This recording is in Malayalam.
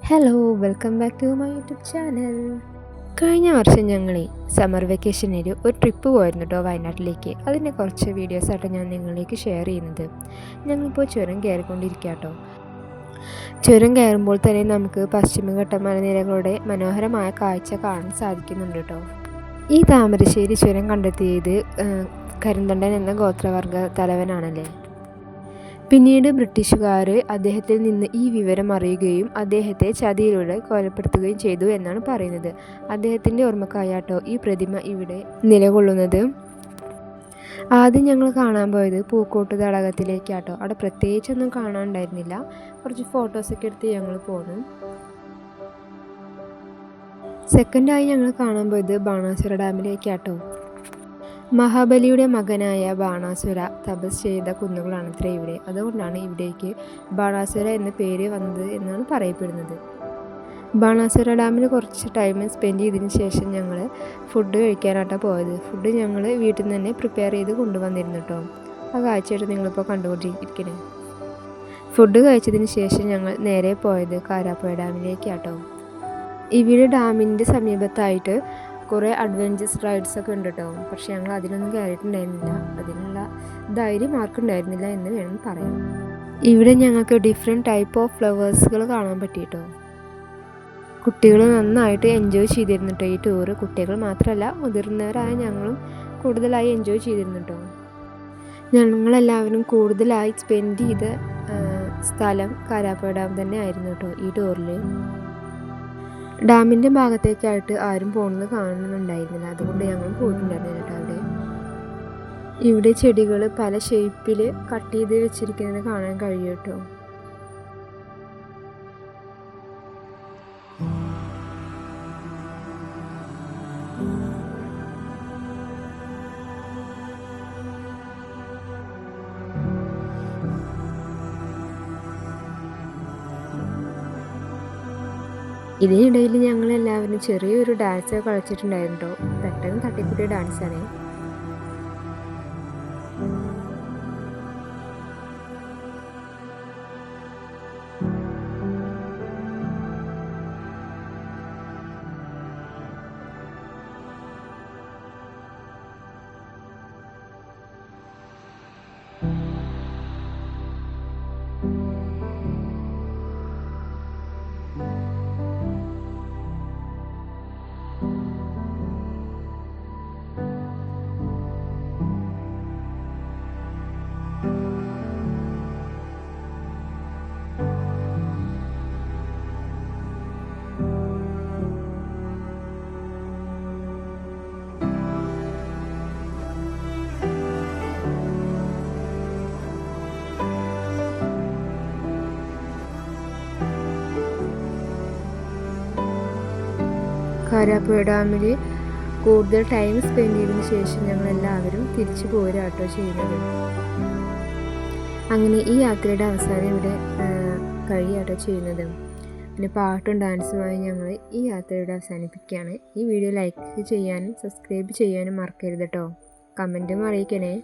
Hello, welcome back to my YouTube channel. കഴിഞ്ഞ വർഷം ഞങ്ങൾ സമ്മർ വെക്കേഷനിൽ ഒരു ട്രിപ്പ് പോയിരുന്നു കേട്ടോ, വയനാട്ടിലേക്ക്. അതിൻ്റെ കുറച്ച് വീഡിയോസായിട്ട് ഞാൻ നിങ്ങളിലേക്ക് ഷെയർ ചെയ്യുന്നത്. ഞങ്ങളിപ്പോൾ ചുരം കയറിക്കൊണ്ടിരിക്കുക കേട്ടോ. ചുരം കയറുമ്പോൾ തന്നെ നമുക്ക് പശ്ചിമഘട്ട മലനിരകളുടെ മനോഹരമായ കാഴ്ച കാണാൻ സാധിക്കുന്നുണ്ട് കേട്ടോ. ഈ താമരശ്ശേരി ചുരം കണ്ടെത്തിയത് കരിന്തണ്ടൻ എന്ന ഗോത്രവർഗ തലവനാണല്ലേ. പിന്നീട് ബ്രിട്ടീഷുകാർ അദ്ദേഹത്തിൽ നിന്ന് ഈ വിവരം അറിയുകയും അദ്ദേഹത്തെ ചതിയിലൂടെ കൊലപ്പെടുത്തുകയും ചെയ്തു എന്നാണ് പറയുന്നത്. അദ്ദേഹത്തിൻ്റെ ഓർമ്മക്കായാട്ടോ ഈ പ്രതിമ ഇവിടെ നിലകൊള്ളുന്നത്. ആദ്യം ഞങ്ങൾ കാണാൻ പോയത് പൂക്കോട്ട് തടാകത്തിലേക്കാട്ടോ. അവിടെ പ്രത്യേകിച്ചൊന്നും കാണാനുണ്ടായിരുന്നില്ല. കുറച്ച് ഫോട്ടോസൊക്കെ എടുത്ത് ഞങ്ങൾ പോന്നു. സെക്കൻഡായി ഞങ്ങൾ കാണാൻ പോയത് ബാണാസുര ഡാമിലേക്കാട്ടോ. മഹാബലിയുടെ മകനായ ബാണാസുര തപസ് ചെയ്ത കുന്നുകളാണത്രേ ഇവിടെ. അതുകൊണ്ടാണ് ഇവിടേക്ക് ബാണാസുര എന്ന പേര് വന്നത് എന്നാണ് പറയപ്പെടുന്നത്. ബാണാസുര ഡാമിൽ കുറച്ച് ടൈം സ്പെൻഡ് ചെയ്തതിന് ശേഷം ഞങ്ങൾ ഫുഡ് കഴിക്കാനായിട്ടാണ് പോയത്. ഫുഡ് ഞങ്ങൾ വീട്ടിൽ നിന്ന് തന്നെ പ്രിപ്പയർ ചെയ്ത് കൊണ്ടുവന്നിരുന്നു കേട്ടോ. ആ കാഴ്ചയായിട്ട് നിങ്ങളിപ്പോൾ കണ്ടുകൊണ്ടിരിക്കണേ. ഫുഡ് കഴിച്ചതിന് ശേഷം ഞങ്ങൾ നേരെ പോയത് കാരാപ്പുഴ ഡാമിലേക്കാട്ടോ. ഇവിടെ ഡാമിൻ്റെ സമീപത്തായിട്ട് കുറേ അഡ്വഞ്ചേഴ്സ് റൈഡ്സൊക്കെ ഉണ്ട് കേട്ടോ. പക്ഷേ ഞങ്ങൾ അതിനൊന്നും കയറിയിട്ടുണ്ടായിരുന്നില്ല. അതിനുള്ള ധൈര്യം ആർക്കുണ്ടായിരുന്നില്ല എന്ന് വേണം പറയാം. ഇവിടെ ഞങ്ങൾക്ക് ഡിഫറെൻറ്റ് ടൈപ്പ് ഓഫ് ഫ്ലവേഴ്സുകൾ കാണാൻ പറ്റി കേട്ടോ. കുട്ടികൾ നന്നായിട്ട് എൻജോയ് ചെയ്തിരുന്നു കേട്ടോ ഈ ടൂറ്. കുട്ടികൾ മാത്രമല്ല, മുതിർന്നവരായ ഞങ്ങളും കൂടുതലായി എൻജോയ് ചെയ്തിരുന്നു കേട്ടോ. ഞങ്ങളെല്ലാവരും കൂടുതലായി സ്പെൻഡ് ചെയ്ത സ്ഥലം കാരാപ്പുഴ ഡാം തന്നെ ആയിരുന്നു കേട്ടോ ഈ ടൂറിൽ. ഡാമിൻ്റെ ഭാഗത്തേക്കായിട്ട് ആരും പോകുന്നത് കാണുന്നുണ്ടായിരുന്നില്ല. അതുകൊണ്ട് ഞങ്ങൾ പോയിട്ടുണ്ടായിരുന്നില്ല കേട്ടോ അവിടെ. ഇവിടെ ചെടികൾ പല ഷേപ്പിൽ കട്ട് ചെയ്ത് വെച്ചിരിക്കുന്നത് കാണാൻ കഴിയും കേട്ടോ. ഇതിനിടയിൽ ഞങ്ങളെല്ലാവരും ചെറിയൊരു ഡാൻസ് കളിച്ചിട്ടുണ്ടായിരുന്നു കേട്ടോ. പെട്ടെന്ന് തട്ടിക്കൂട്ടിയ ഡാൻസാണ്. കാരാപ്പുഴ ഡാമിൽ കൂടുതൽ ടൈം സ്പെൻഡ് ചെയ്തതിന് ശേഷം ഞങ്ങളെല്ലാവരും തിരിച്ചു പോരാട്ടോ ചെയ്യുന്നത്. അങ്ങനെ ഈ യാത്രയുടെ അവസാനം ഇവിടെ കഴിയാട്ടോ ചെയ്യുന്നത്. പിന്നെ പാട്ടും ഡാൻസുമായി ഞങ്ങൾ ഈ യാത്രയുടെ അവസാനിപ്പിക്കുകയാണ്. ഈ വീഡിയോ ലൈക്ക് ചെയ്യാനും സബ്സ്ക്രൈബ് ചെയ്യാനും മറക്കരുത് കേട്ടോ. കമൻറ്റും അറിയിക്കണേ.